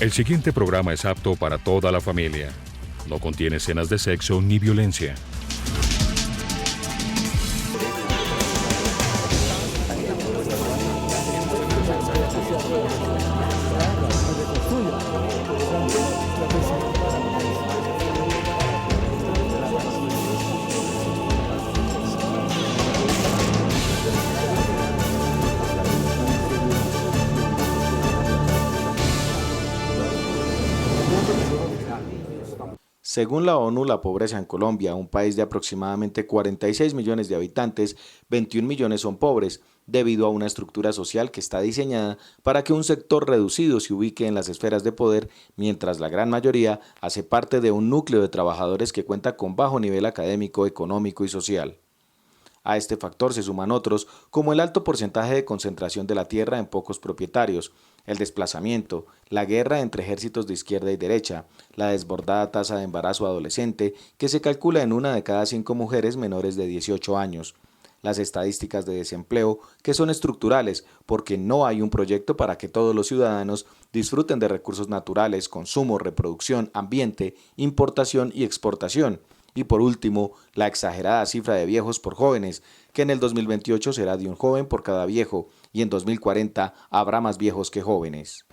El siguiente programa es apto para toda la familia. No contiene escenas de sexo ni violencia. Según la ONU, la pobreza en Colombia, un país de aproximadamente 46 millones de habitantes, 21 millones son pobres, debido a una estructura social que está diseñada para que un sector reducido se ubique en las esferas de poder, mientras la gran mayoría hace parte de un núcleo de trabajadores que cuenta con bajo nivel académico, económico y social. A este factor se suman otros, como el alto porcentaje de concentración de la tierra en pocos propietarios, el desplazamiento, la guerra entre ejércitos de izquierda y derecha, la desbordada tasa de embarazo adolescente, que se calcula en 1 de cada 5 mujeres menores de 18 años, las estadísticas de desempleo, que son estructurales, porque no hay un proyecto para que todos los ciudadanos disfruten de recursos naturales, consumo, reproducción, ambiente, importación y exportación. Y por último, la exagerada cifra de viejos por jóvenes, que en el 2028 será de un joven por cada viejo, y en 2040 habrá más viejos que jóvenes.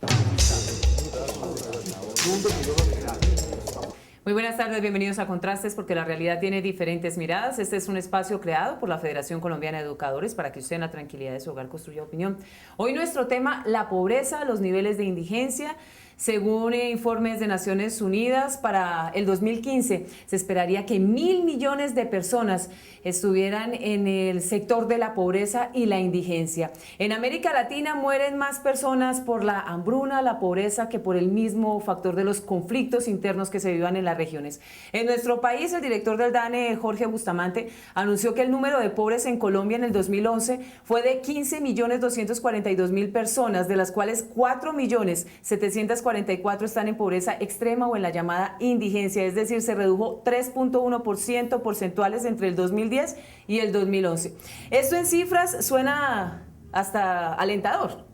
Muy buenas tardes, bienvenidos a Contrastes, porque la realidad tiene diferentes miradas. Este es un espacio creado por la Federación Colombiana de Educadores para que usted en la tranquilidad de su hogar construya opinión. Hoy nuestro tema, la pobreza, los niveles de indigencia. Según informes de Naciones Unidas, para el 2015 se esperaría que 1.000 millones de personas estuvieran en el sector de la pobreza y la indigencia. En América Latina mueren más personas por la hambruna, la pobreza, que por el mismo factor de los conflictos internos que se vivan en las regiones. En nuestro país, el director del DANE, Jorge Bustamante, anunció que el número de pobres en Colombia en el 2011 fue de 15.242.000 personas, de las cuales 4.744.000 están en pobreza extrema o en la llamada indigencia, es decir, se redujo 3.1% porcentuales entre el 2010 y el 2011. Esto en cifras suena hasta alentador,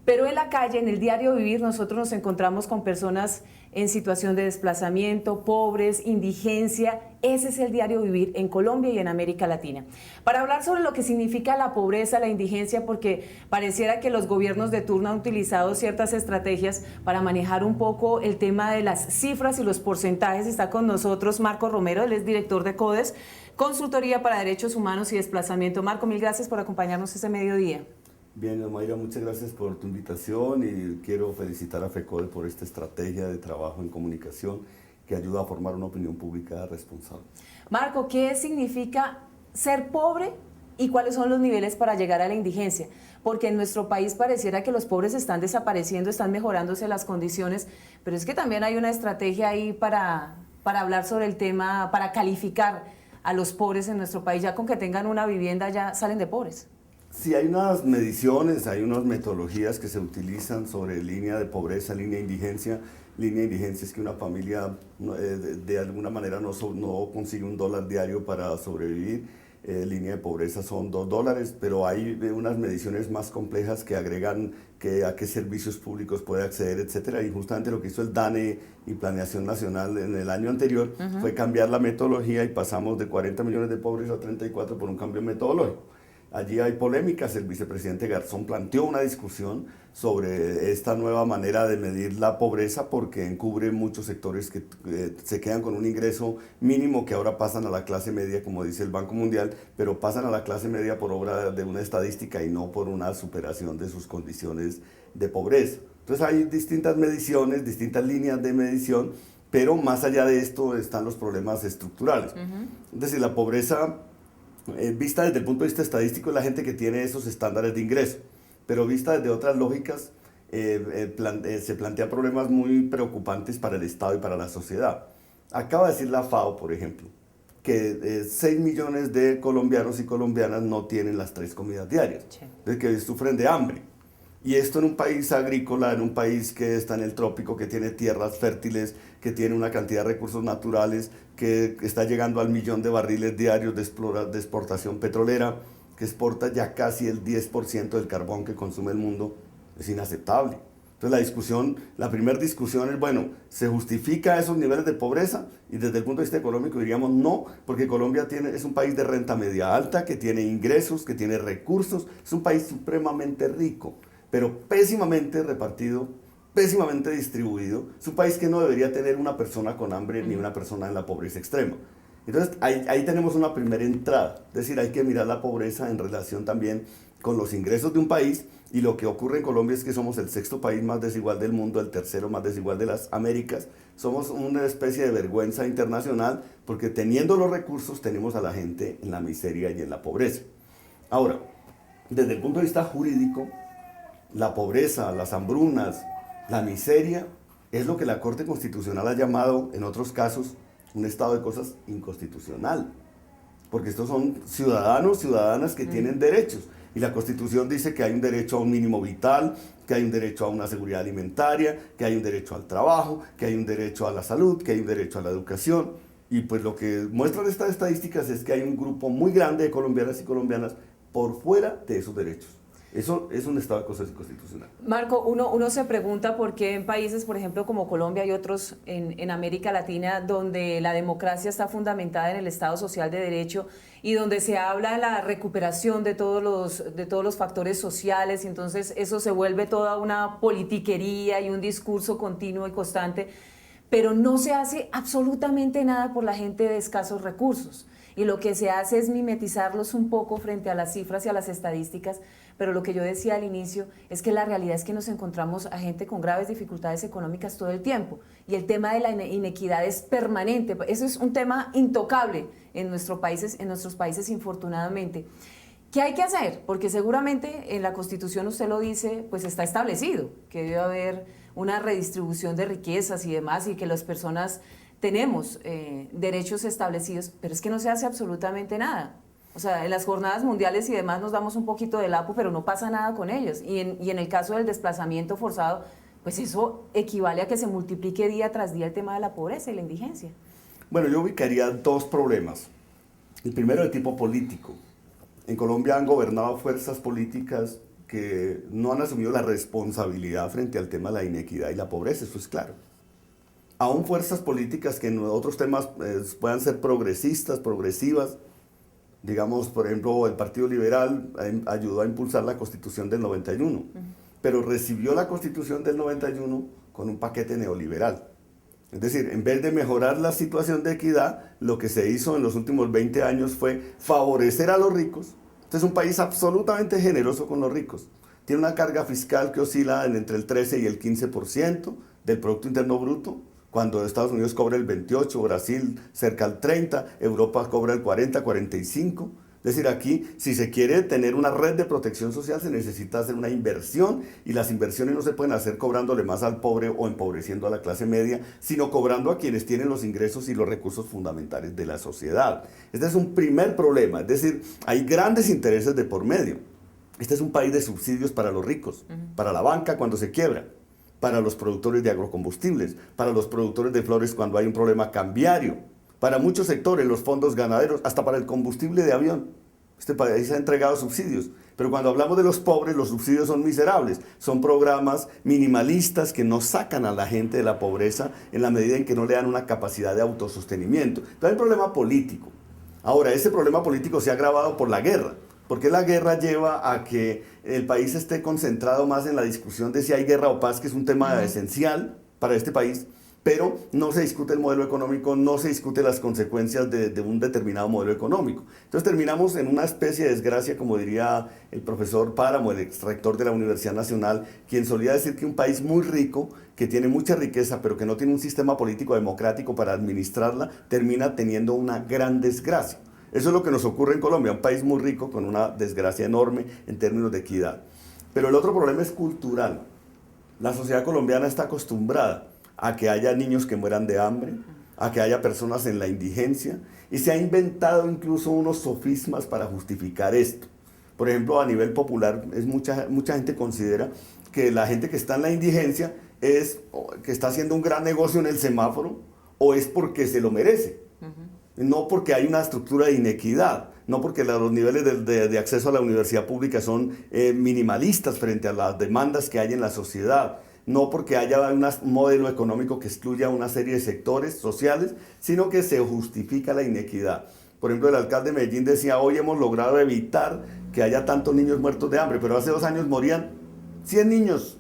pero en la calle, en el diario vivir, nosotros nos encontramos con personas en situación de desplazamiento, pobres, indigencia. Ese es el diario vivir en Colombia y en América Latina. Para hablar sobre lo que significa la pobreza, la indigencia, porque pareciera que los gobiernos de turno han utilizado ciertas estrategias para manejar un poco el tema de las cifras y los porcentajes, está con nosotros Marco Romero, él es director de CODES, Consultoría para Derechos Humanos y Desplazamiento. Marco, mil gracias por acompañarnos este mediodía. Bien, Mayra, muchas gracias por tu invitación y quiero felicitar a FECODE por esta estrategia de trabajo en comunicación que ayuda a formar una opinión pública responsable. Marco, ¿qué significa ser pobre y cuáles son los niveles para llegar a la indigencia? Porque en nuestro país pareciera que los pobres están desapareciendo, están mejorándose las condiciones, pero es que también hay una estrategia ahí para hablar sobre el tema, para calificar a los pobres en nuestro país. Ya con que tengan una vivienda ya salen de pobres. Sí, hay unas mediciones, hay unas metodologías que se utilizan sobre línea de pobreza, línea de indigencia. Línea de indigencia es que una familia de alguna manera no consigue $1 diario para sobrevivir. Línea de pobreza son $2, pero hay unas mediciones más complejas que agregan a qué servicios públicos puede acceder, etcétera. Y justamente lo que hizo el DANE y Planeación Nacional en el año anterior fue cambiar la metodología y pasamos de 40 millones de pobres a 34 por un cambio metodológico. Allí hay polémicas, el vicepresidente Garzón planteó una discusión sobre esta nueva manera de medir la pobreza porque encubre muchos sectores que se quedan con un ingreso mínimo que ahora pasan a la clase media, como dice el Banco Mundial, pero pasan a la clase media por obra de una estadística y no por una superación de sus condiciones de pobreza. Entonces hay distintas mediciones, distintas líneas de medición, pero más allá de esto están los problemas estructurales. Es decir, la pobreza vista desde el punto de vista estadístico es la gente que tiene esos estándares de ingreso, pero vista desde otras lógicas se plantean problemas muy preocupantes para el Estado y para la sociedad. Acaba de decir la FAO, por ejemplo, que 6 millones de colombianos y colombianas no tienen las 3 comidas diarias, sí, que sufren de hambre. Y esto en un país agrícola, en un país que está en el trópico, que tiene tierras fértiles, que tiene una cantidad de recursos naturales, que está llegando al 1.000.000 de barriles diarios de exportación petrolera, que exporta ya casi el 10% del carbón que consume el mundo, es inaceptable. Entonces la primera discusión es, bueno, ¿se justifica esos niveles de pobreza? Y desde el punto de vista económico diríamos no, porque Colombia es un país de renta media alta, que tiene ingresos, que tiene recursos, es un país supremamente rico, pero pésimamente repartido, pésimamente distribuido. Es un país que no debería tener una persona con hambre ni una persona en la pobreza extrema. Entonces ahí tenemos una primera entrada, es decir, hay que mirar la pobreza en relación también con los ingresos de un país, y lo que ocurre en Colombia es que somos el 6º país más desigual del mundo, el 3º más desigual de las Américas. Somos una especie de vergüenza internacional porque teniendo los recursos tenemos a la gente en la miseria y en la pobreza. Ahora, desde el punto de vista jurídico, la pobreza, las hambrunas, la miseria es lo que la Corte Constitucional ha llamado en otros casos un estado de cosas inconstitucional, porque estos son ciudadanas que tienen derechos. Y la Constitución dice que hay un derecho a un mínimo vital, que hay un derecho a una seguridad alimentaria, que hay un derecho al trabajo, que hay un derecho a la salud, que hay un derecho a la educación. Y pues lo que muestran estas estadísticas es que hay un grupo muy grande de colombianas y colombianas por fuera de esos derechos. Eso es un estado de cosas inconstitucional. Marco, uno se pregunta por qué en países, por ejemplo, como Colombia y otros en América Latina, donde la democracia está fundamentada en el Estado social de derecho y donde se habla de la recuperación de todos los factores sociales, y entonces eso se vuelve toda una politiquería y un discurso continuo y constante, pero no se hace absolutamente nada por la gente de escasos recursos. Y lo que se hace es mimetizarlos un poco frente a las cifras y a las estadísticas, pero lo que yo decía al inicio es que la realidad es que nos encontramos a gente con graves dificultades económicas todo el tiempo, y el tema de la inequidad es permanente. Eso es un tema intocable en nuestros países infortunadamente. ¿Qué hay que hacer? Porque seguramente en la Constitución, usted lo dice, pues está establecido que debe haber una redistribución de riquezas y demás, y que las personas tenemos derechos establecidos, pero es que no se hace absolutamente nada. O sea, en las jornadas mundiales y demás nos damos un poquito de lapo, pero no pasa nada con ellos. Y en el caso del desplazamiento forzado, pues eso equivale a que se multiplique día tras día el tema de la pobreza y la indigencia. Bueno, yo ubicaría dos problemas. El primero de tipo político. En Colombia han gobernado fuerzas políticas que no han asumido la responsabilidad frente al tema de la inequidad y la pobreza, eso es claro. Aún fuerzas políticas que en otros temas puedan ser progresistas, progresivas, digamos, por ejemplo, el Partido Liberal ayudó a impulsar la Constitución del 91, pero recibió la Constitución del 91 con un paquete neoliberal. Es decir, en vez de mejorar la situación de equidad, lo que se hizo en los últimos 20 años fue favorecer a los ricos. Este es un país absolutamente generoso con los ricos. Tiene una carga fiscal que oscila entre el 13 y el 15% del Producto Interno Bruto, cuando Estados Unidos cobra el 28%, Brasil cerca al 30%, Europa cobra el 40%, 45%. Es decir, aquí, si se quiere tener una red de protección social, se necesita hacer una inversión, y las inversiones no se pueden hacer cobrándole más al pobre o empobreciendo a la clase media, sino cobrando a quienes tienen los ingresos y los recursos fundamentales de la sociedad. Este es un primer problema, es decir, hay grandes intereses de por medio. Este es un país de subsidios para los ricos, para la banca cuando se quiebra, para los productores de agrocombustibles, para los productores de flores cuando hay un problema cambiario, para muchos sectores, los fondos ganaderos, hasta para el combustible de avión. Este país ha entregado subsidios, pero cuando hablamos de los pobres, los subsidios son miserables. Son programas minimalistas que no sacan a la gente de la pobreza en la medida en que no le dan una capacidad de autosostenimiento. Pero hay un problema político. Ahora, ese problema político se ha agravado por la guerra, porque la guerra lleva a que el país esté concentrado más en la discusión de si hay guerra o paz, que es un tema esencial para este país, pero no se discute el modelo económico, no se discute las consecuencias de un determinado modelo económico. Entonces terminamos en una especie de desgracia, como diría el profesor Páramo, el exrector de la Universidad Nacional, quien solía decir que un país muy rico, que tiene mucha riqueza, pero que no tiene un sistema político democrático para administrarla, termina teniendo una gran desgracia. Eso es lo que nos ocurre en Colombia, un país muy rico con una desgracia enorme en términos de equidad. Pero el otro problema es cultural. La sociedad colombiana está acostumbrada a que haya niños que mueran de hambre, a que haya personas en la indigencia, y se ha inventado incluso unos sofismas para justificar esto. Por ejemplo, a nivel popular, mucha gente considera que la gente que está en la indigencia es que está haciendo un gran negocio en el semáforo, o es porque se lo merece. No porque hay una estructura de inequidad, no porque los niveles de acceso a la universidad pública son minimalistas frente a las demandas que hay en la sociedad, no porque haya un modelo económico que excluya una serie de sectores sociales, sino que se justifica la inequidad. Por ejemplo, el alcalde de Medellín decía, hoy hemos logrado evitar que haya tantos niños muertos de hambre, pero hace 2 años morían 100 niños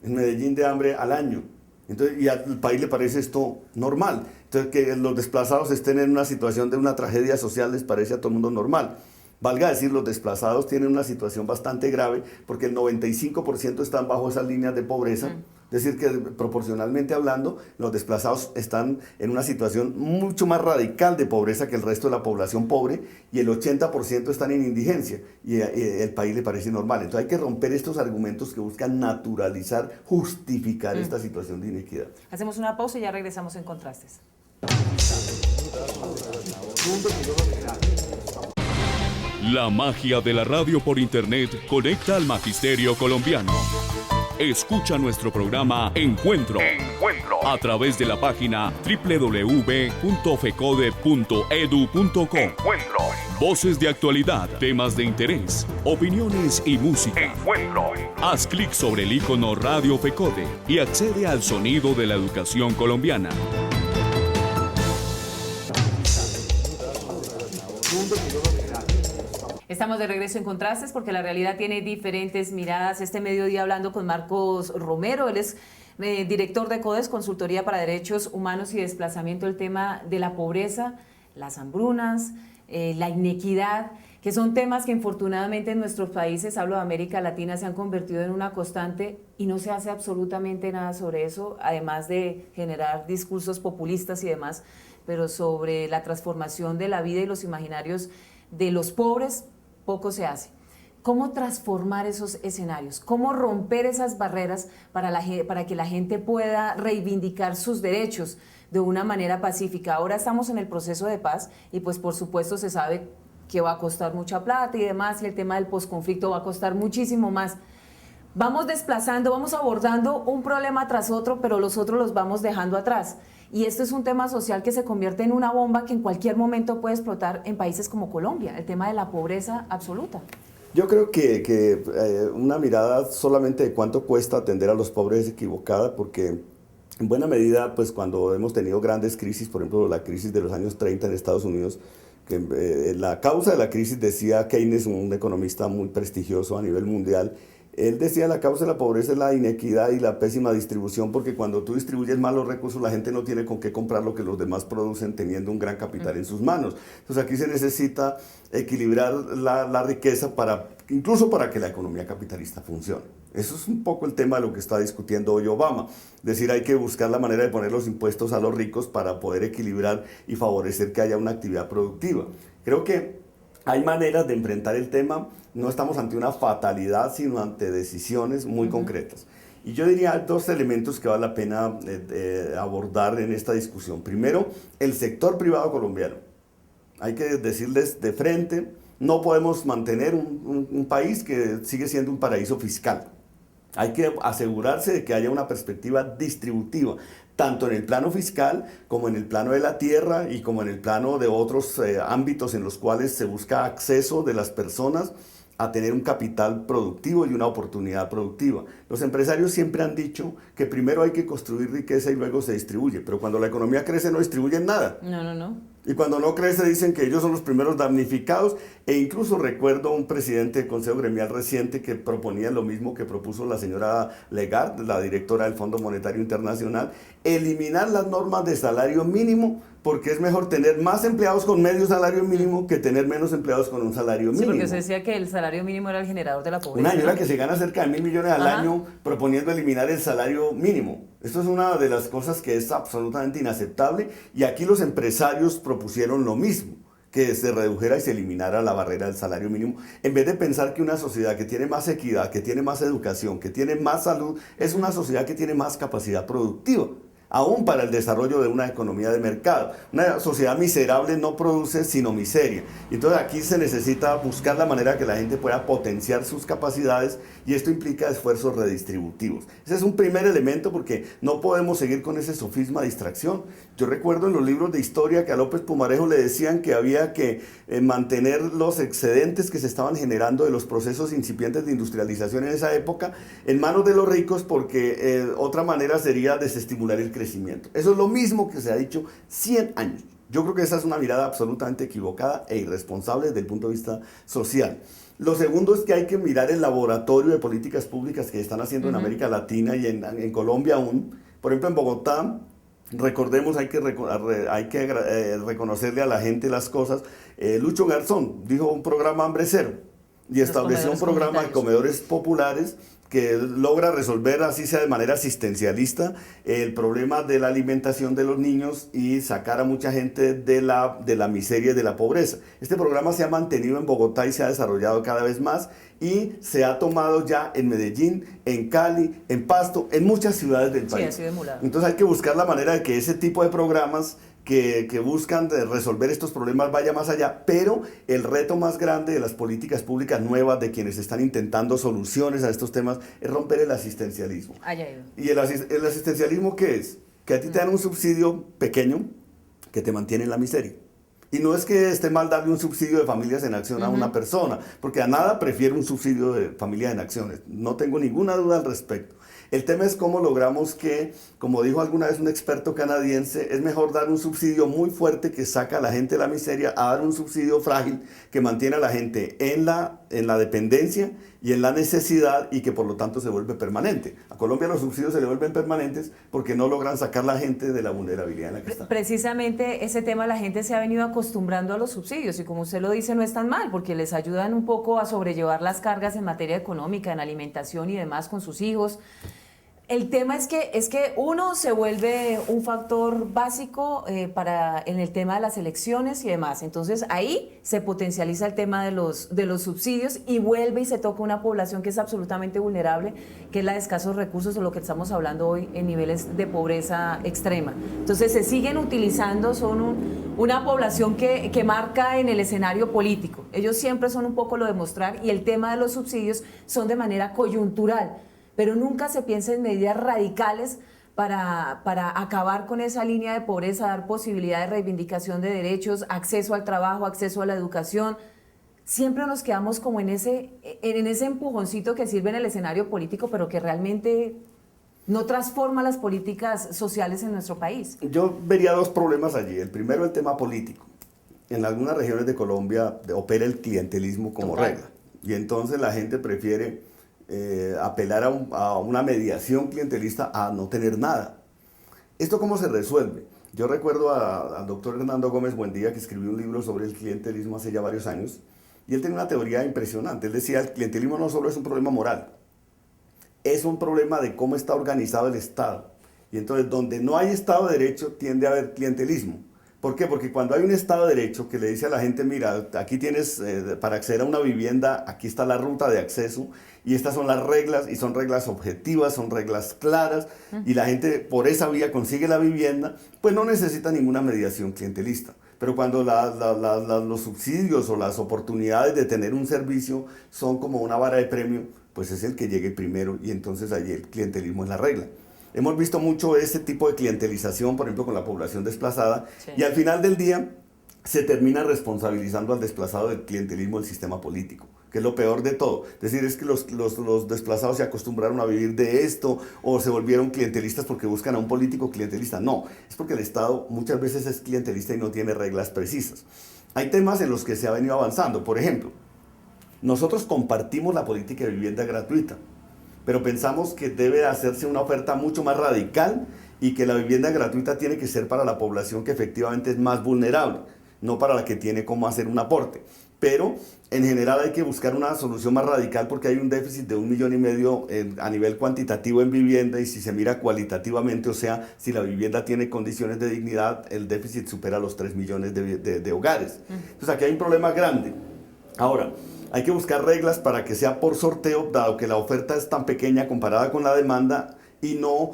en Medellín de hambre al año. Entonces, y al país le parece esto normal. Entonces, que los desplazados estén en una situación de una tragedia social les parece a todo el mundo normal. Valga decir, los desplazados tienen una situación bastante grave porque el 95% están bajo esas líneas de pobreza. Es decir, que proporcionalmente hablando, los desplazados están en una situación mucho más radical de pobreza que el resto de la población pobre y el 80% están en indigencia y el país le parece normal. Entonces hay que romper estos argumentos que buscan naturalizar, justificar esta situación de inequidad. Hacemos una pausa y ya regresamos en Contrastes. La magia de la radio por internet conecta al magisterio colombiano. Escucha nuestro programa Encuentro a través de la página www.fecode.edu.co. Voces de actualidad, temas de interés, opiniones y música. Haz clic sobre el icono Radio Fecode y accede al sonido de la educación colombiana. Estamos de regreso en Contrastes porque la realidad tiene diferentes miradas. Este mediodía hablando con Marcos Romero, él es director de CODES, Consultoría para Derechos Humanos y Desplazamiento, el tema de la pobreza, las hambrunas, la inequidad, que son temas que infortunadamente en nuestros países, hablo de América Latina, se han convertido en una constante y no se hace absolutamente nada sobre eso, además de generar discursos populistas y demás, pero sobre la transformación de la vida y los imaginarios de los pobres, poco se hace. ¿Cómo transformar esos escenarios? ¿Cómo romper esas barreras para que la gente pueda reivindicar sus derechos de una manera pacífica? Ahora estamos en el proceso de paz y pues por supuesto se sabe que va a costar mucha plata y demás, y el tema del posconflicto va a costar muchísimo más. Vamos desplazando, vamos abordando un problema tras otro, pero los otros los vamos dejando atrás. Y esto es un tema social que se convierte en una bomba que en cualquier momento puede explotar en países como Colombia, el tema de la pobreza absoluta. Yo creo que una mirada solamente de cuánto cuesta atender a los pobres es equivocada, porque en buena medida, pues cuando hemos tenido grandes crisis, por ejemplo la crisis de los años 30 en Estados Unidos, que la causa de la crisis, decía Keynes, un economista muy prestigioso a nivel mundial, él decía, la causa de la pobreza es la inequidad y la pésima distribución, porque cuando tú distribuyes mal los recursos, la gente no tiene con qué comprar lo que los demás producen teniendo un gran capital en sus manos. Entonces aquí se necesita equilibrar la riqueza incluso para que la economía capitalista funcione. Eso es un poco el tema de lo que está discutiendo hoy Obama. Es decir, hay que buscar la manera de poner los impuestos a los ricos para poder equilibrar y favorecer que haya una actividad productiva. Creo que hay maneras de enfrentar el tema. No estamos ante una fatalidad, sino ante decisiones muy concretas. Y yo diría 2 elementos que vale la pena abordar en esta discusión. Primero, el sector privado colombiano. Hay que decirles de frente, no podemos mantener un país que sigue siendo un paraíso fiscal. Hay que asegurarse de que haya una perspectiva distributiva, tanto en el plano fiscal como en el plano de la tierra y como en el plano de otros ámbitos en los cuales se busca acceso de las personas a tener un capital productivo y una oportunidad productiva. Los empresarios siempre han dicho que primero hay que construir riqueza y luego se distribuye, pero cuando la economía crece no distribuyen nada. No. Y cuando no crece dicen que ellos son los primeros damnificados, e incluso recuerdo un presidente del Consejo Gremial reciente que proponía lo mismo que propuso la señora Lagarde, la directora del Fondo Monetario Internacional, eliminar las normas de salario mínimo, porque es mejor tener más empleados con medio salario mínimo que tener menos empleados con un salario mínimo. Sí, porque se decía que el salario mínimo era el generador de la pobreza. Una señora que se gana cerca de 1.000 millones al año proponiendo eliminar el salario mínimo. Esto es una de las cosas que es absolutamente inaceptable, y aquí los empresarios propusieron lo mismo, que se redujera y se eliminara la barrera del salario mínimo, en vez de pensar que una sociedad que tiene más equidad, que tiene más educación, que tiene más salud, es una sociedad que tiene más capacidad productiva. aún para el desarrollo de una economía de mercado. Una sociedad miserable no produce sino miseria. Entonces aquí se necesita buscar la manera que la gente pueda potenciar sus capacidades y esto implica esfuerzos redistributivos. Ese es un primer elemento porque no podemos seguir con ese sofisma de distracción. Yo recuerdo en los libros de historia que a López Pumarejo le decían que había que mantener los excedentes que se estaban generando de los procesos incipientes de industrialización en esa época en manos de los ricos porque otra manera sería desestimular el crecimiento. Eso es lo mismo que se ha dicho 100 años. Yo creo que esa es una mirada absolutamente equivocada e irresponsable desde el punto de vista social. Lo segundo es que hay que mirar el laboratorio de políticas públicas que están haciendo en América Latina y en Colombia aún. Por ejemplo, en Bogotá, recordemos, hay que reconocerle a la gente las cosas. Lucho Garzón dijo un programa Hambre Cero y estableció un programa de comedores populares que logra resolver, así sea de manera asistencialista, el problema de la alimentación de los niños y sacar a mucha gente de la miseria y de la pobreza. Este programa se ha mantenido en Bogotá y se ha desarrollado cada vez más y se ha tomado ya en Medellín, en Cali, en Pasto, en muchas ciudades del país. Sí, ha sido emulado. Entonces hay que buscar la manera de que ese tipo de programas que buscan resolver estos problemas vaya más allá, pero el reto más grande de las políticas públicas nuevas, de quienes están intentando soluciones a estos temas, es romper el asistencialismo. ¿Y el asistencialismo qué es? Que a ti te dan un subsidio pequeño que te mantiene en la miseria. Y no es que esté mal darle un subsidio de familias en acción a una persona, porque a nada prefiero un subsidio de familias en acciones, no tengo ninguna duda al respecto. El tema es cómo logramos que, como dijo alguna vez un experto canadiense, es mejor dar un subsidio muy fuerte que saca a la gente de la miseria a dar un subsidio frágil que mantiene a la gente en la dependencia y en la necesidad y que por lo tanto se vuelve permanente. A Colombia los subsidios se le vuelven permanentes porque no logran sacar a la gente de la vulnerabilidad en la que está. Precisamente ese tema, la gente se ha venido acostumbrando a los subsidios y como usted lo dice no es tan mal porque les ayudan un poco a sobrellevar las cargas en materia económica, en alimentación y demás con sus hijos. El tema es que uno se vuelve un factor básico en el tema de las elecciones y demás. Entonces ahí se potencializa el tema de los subsidios y vuelve y se toca una población que es absolutamente vulnerable, que es la de escasos recursos o lo que estamos hablando hoy en niveles de pobreza extrema. Entonces se siguen utilizando, son una población que marca en el escenario político. Ellos siempre son un poco lo de mostrar y el tema de los subsidios son de manera coyuntural. Pero nunca se piensa en medidas radicales para acabar con esa línea de pobreza, dar posibilidad de reivindicación de derechos, acceso al trabajo, acceso a la educación. Siempre nos quedamos como en ese empujoncito que sirve en el escenario político, pero que realmente no transforma las políticas sociales en nuestro país. Yo vería dos problemas allí. El primero, el tema político. En algunas regiones de Colombia opera el clientelismo como regla. Y entonces la gente prefiere apelar a una mediación clientelista a no tener nada. ¿Esto cómo se resuelve? Yo recuerdo al doctor Hernando Gómez Buendía, que escribió un libro sobre el clientelismo hace ya varios años, y él tenía una teoría impresionante. Él decía, el clientelismo no solo es un problema moral, es un problema de cómo está organizado el Estado. Y entonces, donde no hay Estado de Derecho, tiende a haber clientelismo. ¿Por qué? Porque cuando hay un Estado de Derecho que le dice a la gente, mira, aquí tienes, para acceder a una vivienda, aquí está la ruta de acceso, y estas son las reglas, y son reglas objetivas, son reglas claras, y la gente por esa vía consigue la vivienda, pues no necesita ninguna mediación clientelista. Pero cuando los subsidios o las oportunidades de tener un servicio son como una vara de premio, pues es el que llegue primero, y entonces allí el clientelismo es la regla. Hemos visto mucho este tipo de clientelización, por ejemplo, con la población desplazada, sí. Y al final del día se termina responsabilizando al desplazado del clientelismo del sistema político, que es lo peor de todo. Es decir, es que los desplazados se acostumbraron a vivir de esto o se volvieron clientelistas porque buscan a un político clientelista. No, es porque el Estado muchas veces es clientelista y no tiene reglas precisas. Hay temas en los que se ha venido avanzando. Por ejemplo, nosotros compartimos la política de vivienda gratuita, pero pensamos que debe hacerse una oferta mucho más radical y que la vivienda gratuita tiene que ser para la población que efectivamente es más vulnerable, no para la que tiene cómo hacer un aporte. Pero en general hay que buscar una solución más radical porque hay un déficit de 1,5 millones a nivel cuantitativo en vivienda, y si se mira cualitativamente, o sea, si la vivienda tiene condiciones de dignidad, el déficit supera los 3 millones de hogares. Entonces aquí hay un problema grande. Ahora, hay que buscar reglas para que sea por sorteo, dado que la oferta es tan pequeña comparada con la demanda. y no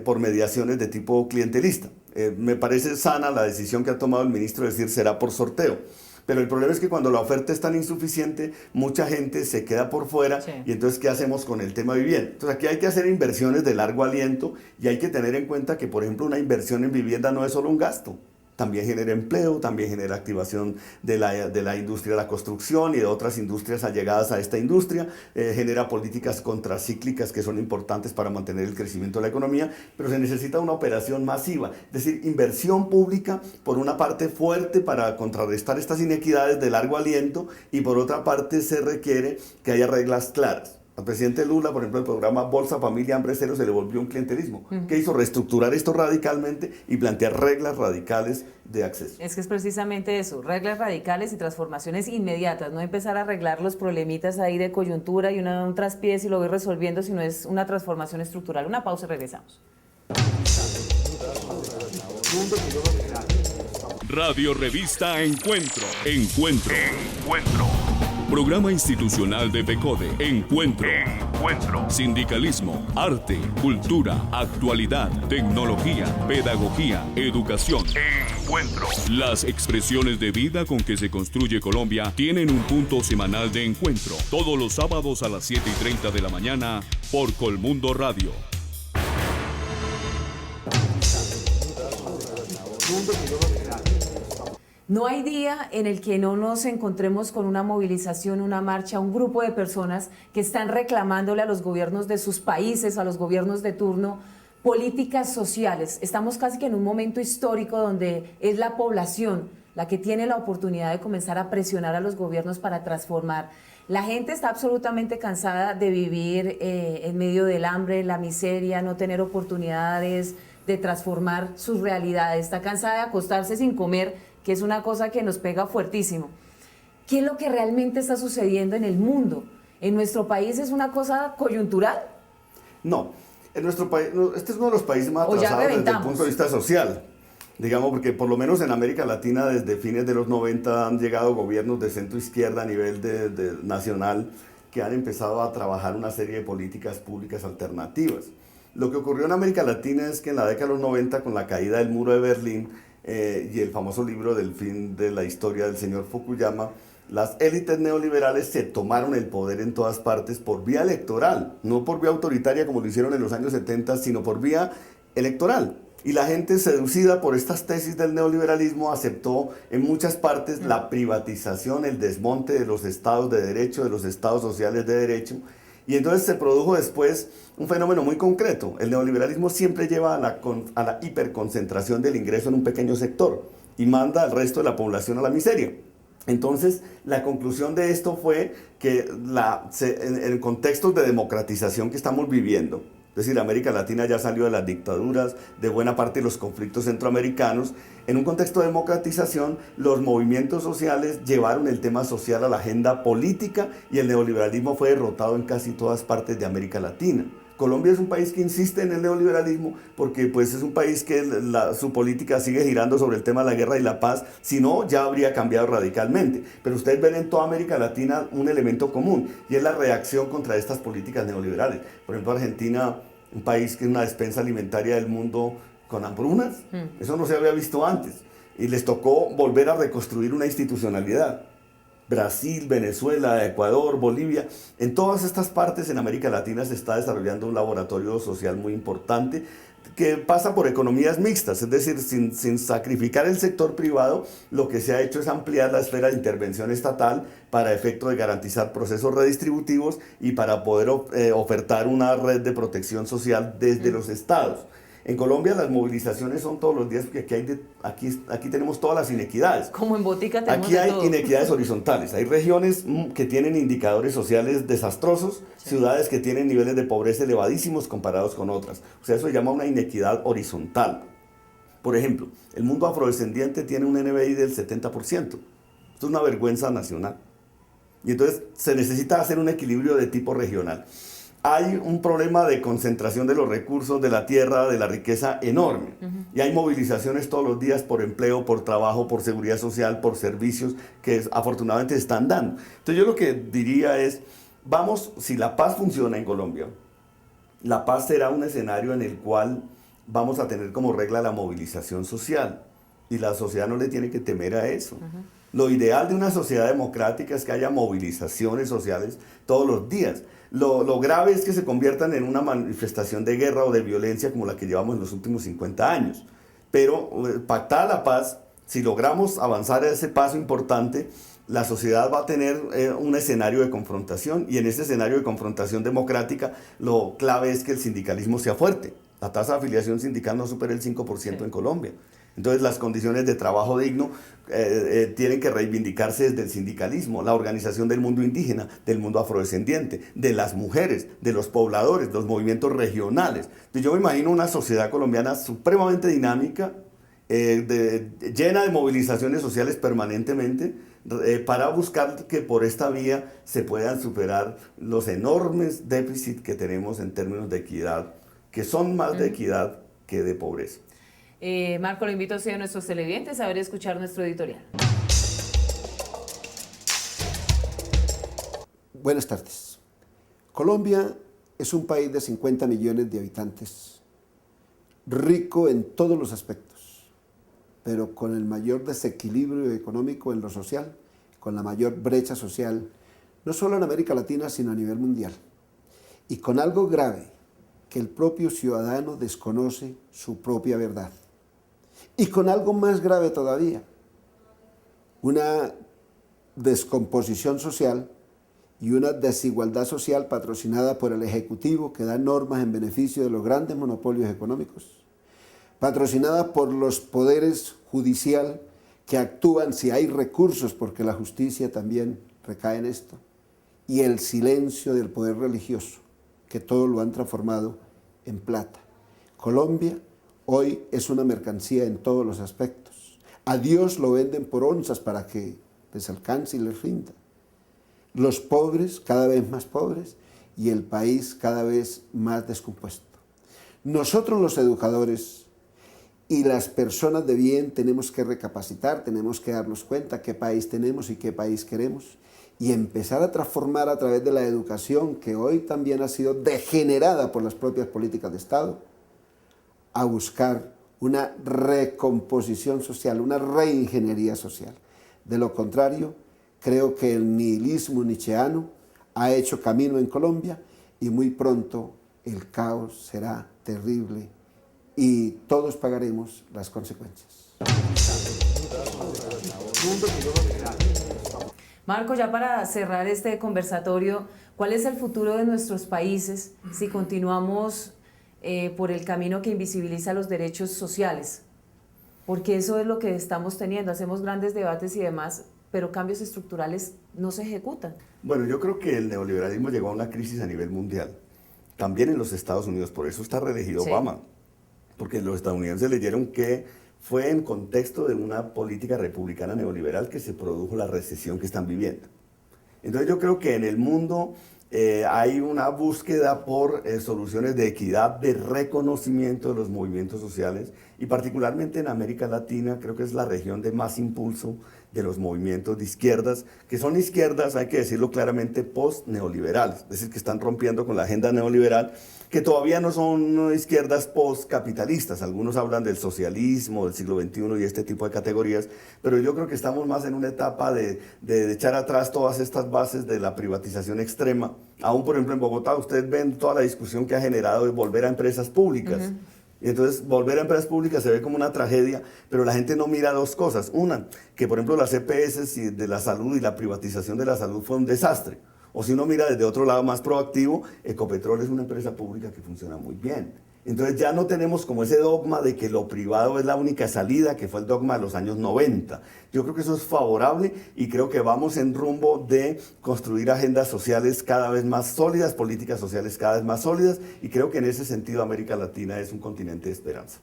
por mediaciones de tipo clientelista. Me parece sana la decisión que ha tomado el ministro de decir será por sorteo. Pero el problema es que cuando la oferta es tan insuficiente, mucha gente se queda por fuera, sí. Y entonces, ¿qué hacemos con el tema de vivienda? Entonces, aquí hay que hacer inversiones de largo aliento y hay que tener en cuenta que, por ejemplo, una inversión en vivienda no es solo un gasto. También genera empleo, también genera activación de la industria de la construcción y de otras industrias allegadas a esta industria, genera políticas contracíclicas que son importantes para mantener el crecimiento de la economía, pero se necesita una operación masiva, es decir, inversión pública por una parte fuerte para contrarrestar estas inequidades de largo aliento y por otra parte se requiere que haya reglas claras. Al presidente Lula, por ejemplo, el programa Bolsa Familia Hambre Cero se le volvió un clientelismo. ¿Qué hizo? Reestructurar esto radicalmente y plantear reglas radicales de acceso. Es que es precisamente eso, reglas radicales y transformaciones inmediatas, no empezar a arreglar los problemitas ahí de coyuntura y un traspié si lo voy resolviendo, sino es una transformación estructural. Una pausa y regresamos. Radio Revista Encuentro. Programa institucional de FECODE. Encuentro. Sindicalismo, arte, cultura, actualidad, tecnología, pedagogía, educación. Encuentro. Las expresiones de vida con que se construye Colombia tienen un punto semanal de encuentro. Todos los sábados a las 7:30 de la mañana por Colmundo Radio. No hay día en el que no nos encontremos con una movilización, una marcha, un grupo de personas que están reclamándole a los gobiernos de sus países, a los gobiernos de turno, políticas sociales. Estamos casi que en un momento histórico donde es la población la que tiene la oportunidad de comenzar a presionar a los gobiernos para transformar. La gente está absolutamente cansada de vivir en medio del hambre, la miseria, no tener oportunidades de transformar sus realidades. Está cansada de acostarse sin comer, que es una cosa que nos pega fuertísimo. ¿Qué es lo que realmente está sucediendo en el mundo? ¿En nuestro país es una cosa coyuntural? No, en nuestro país, este es uno de los países más atrasados desde el punto de vista social. Digamos, porque por lo menos en América Latina desde fines de los 90 han llegado gobiernos de centro izquierda a nivel nacional que han empezado a trabajar una serie de políticas públicas alternativas. Lo que ocurrió en América Latina es que en la década de los 90, con la caída del muro de Berlín, y el famoso libro del fin de la historia del señor Fukuyama, las élites neoliberales se tomaron el poder en todas partes por vía electoral, no por vía autoritaria como lo hicieron en los años 70, sino por vía electoral. Y la gente, seducida por estas tesis del neoliberalismo, aceptó en muchas partes la privatización, el desmonte de los estados de derecho, de los estados sociales de derecho. Y entonces se produjo después un fenómeno muy concreto. El neoliberalismo siempre lleva a la hiperconcentración del ingreso en un pequeño sector y manda al resto de la población a la miseria. Entonces, la conclusión de esto fue que en contextos de democratización que estamos viviendo, es decir, América Latina ya salió de las dictaduras, de buena parte de los conflictos centroamericanos. En un contexto de democratización, los movimientos sociales llevaron el tema social a la agenda política y el neoliberalismo fue derrotado en casi todas partes de América Latina. Colombia es un país que insiste en el neoliberalismo porque pues, es un país que su política sigue girando sobre el tema de la guerra y la paz, si no ya habría cambiado radicalmente. Pero ustedes ven en toda América Latina un elemento común y es la reacción contra estas políticas neoliberales. Por ejemplo, Argentina, un país que es una despensa alimentaria del mundo con hambrunas, eso no se había visto antes y les tocó volver a reconstruir una institucionalidad. Brasil, Venezuela, Ecuador, Bolivia, en todas estas partes en América Latina se está desarrollando un laboratorio social muy importante que pasa por economías mixtas, es decir, sin sacrificar el sector privado, lo que se ha hecho es ampliar la esfera de intervención estatal para efecto de garantizar procesos redistributivos y para poder ofertar una red de protección social desde los estados. En Colombia las movilizaciones son todos los días porque aquí tenemos todas las inequidades. Como en Botica tenemos aquí hay todo. Inequidades horizontales. Hay regiones que tienen indicadores sociales desastrosos, sí. Ciudades que tienen niveles de pobreza elevadísimos comparados con otras. O sea, eso se llama una inequidad horizontal. Por ejemplo, el mundo afrodescendiente tiene un NBI del 70%. Esto es una vergüenza nacional. Y entonces se necesita hacer un equilibrio de tipo regional. Hay un problema de concentración de los recursos, de la tierra, de la riqueza enorme. Y hay movilizaciones todos los días por empleo, por trabajo, por seguridad social, por servicios que afortunadamente se están dando. Entonces yo lo que diría es, vamos, si la paz funciona en Colombia, La paz será un escenario en el cual vamos a tener como regla la movilización social, y la sociedad no le tiene que temer a eso. Lo ideal de una sociedad democrática es que haya movilizaciones sociales todos los días. Lo grave es que se conviertan en una manifestación de guerra o de violencia como la que llevamos en los últimos 50 años. Pero pactada la paz, si logramos avanzar a ese paso importante, la sociedad va a tener un escenario de confrontación, y en ese escenario de confrontación democrática lo clave es que el sindicalismo sea fuerte. La tasa de afiliación sindical no supera el 5% en Colombia. Entonces las condiciones de trabajo digno tienen que reivindicarse desde el sindicalismo, la organización del mundo indígena, del mundo afrodescendiente, de las mujeres, de los pobladores, los movimientos regionales. Entonces, yo me imagino una sociedad colombiana supremamente dinámica, llena de movilizaciones sociales permanentemente, para buscar que por esta vía se puedan superar los enormes déficits que tenemos en términos de equidad, que son más de equidad que de pobreza. Marco, lo invito a nuestros televidentes a ver y escuchar nuestro editorial. Buenas tardes. Colombia es un país de 50 millones de habitantes, rico en todos los aspectos, pero con el mayor desequilibrio económico en lo social, con la mayor brecha social, no solo en América Latina, sino a nivel mundial. Y con algo grave, que el propio ciudadano desconoce su propia verdad. Y con algo más grave todavía, una descomposición social y una desigualdad social patrocinada por el Ejecutivo, que da normas en beneficio de los grandes monopolios económicos, patrocinada por los poderes judicial, que actúan si hay recursos, porque la justicia también recae en esto, y el silencio del poder religioso, que todo lo han transformado en plata. Colombia hoy es una mercancía en todos los aspectos. A Dios lo venden por onzas para que les alcance y les rinda. Los pobres cada vez más pobres y el país cada vez más descompuesto. Nosotros los educadores y las personas de bien tenemos que recapacitar, tenemos que darnos cuenta qué país tenemos y qué país queremos, y empezar a transformar a través de la educación, que hoy también ha sido degenerada por las propias políticas de Estado, a buscar una recomposición social, una reingeniería social. De lo contrario, creo que el nihilismo nietzscheano ha hecho camino en Colombia, y muy pronto el caos será terrible y todos pagaremos las consecuencias. Marco, ya para cerrar este conversatorio, ¿cuál es el futuro de nuestros países si continuamos por el camino que invisibiliza los derechos sociales? Porque eso es lo que estamos teniendo, hacemos grandes debates y demás, pero cambios estructurales no se ejecutan. Bueno, yo creo que el neoliberalismo llegó a una crisis a nivel mundial, también en los Estados Unidos, por eso está reelegido Obama, porque los estadounidenses leyeron que fue en contexto de una política republicana neoliberal que se produjo la recesión que están viviendo. Entonces yo creo que en el mundo hay una búsqueda por soluciones de equidad, de reconocimiento de los movimientos sociales, y particularmente en América Latina creo que es la región de más impulso de los movimientos de izquierdas, que son izquierdas, hay que decirlo claramente, post-neoliberales, es decir, que están rompiendo con la agenda neoliberal, que todavía no son izquierdas post-capitalistas. Algunos hablan del socialismo, del siglo XXI y este tipo de categorías, pero yo creo que estamos más en una etapa de echar atrás todas estas bases de la privatización extrema. Aún, por ejemplo, en Bogotá, ustedes ven toda la discusión que ha generado de volver a empresas públicas. Y entonces volver a empresas públicas se ve como una tragedia, pero la gente no mira dos cosas. Una, que por ejemplo las EPS de la salud y la privatización de la salud fue un desastre. O si uno mira desde otro lado más proactivo, Ecopetrol es una empresa pública que funciona muy bien. Entonces ya no tenemos como ese dogma de que lo privado es la única salida, que fue el dogma de los años 90. Yo creo que eso es favorable y creo que vamos en rumbo de construir agendas sociales cada vez más sólidas, políticas sociales cada vez más sólidas, y creo que en ese sentido América Latina es un continente de esperanza.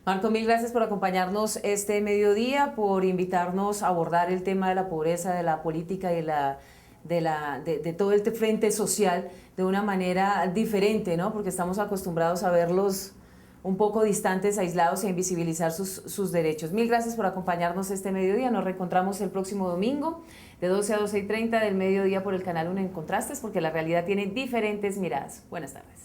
Marco, mil gracias por acompañarnos este mediodía, por invitarnos a abordar el tema de la pobreza, de la política y de todo este frente social de una manera diferente, ¿no? Porque estamos acostumbrados a verlos un poco distantes, aislados e invisibilizar sus derechos. Mil gracias por acompañarnos este mediodía. Nos reencontramos el próximo domingo de 12 a 12:30 del mediodía por el canal 1 en Contrastes, porque la realidad tiene diferentes miradas. Buenas tardes.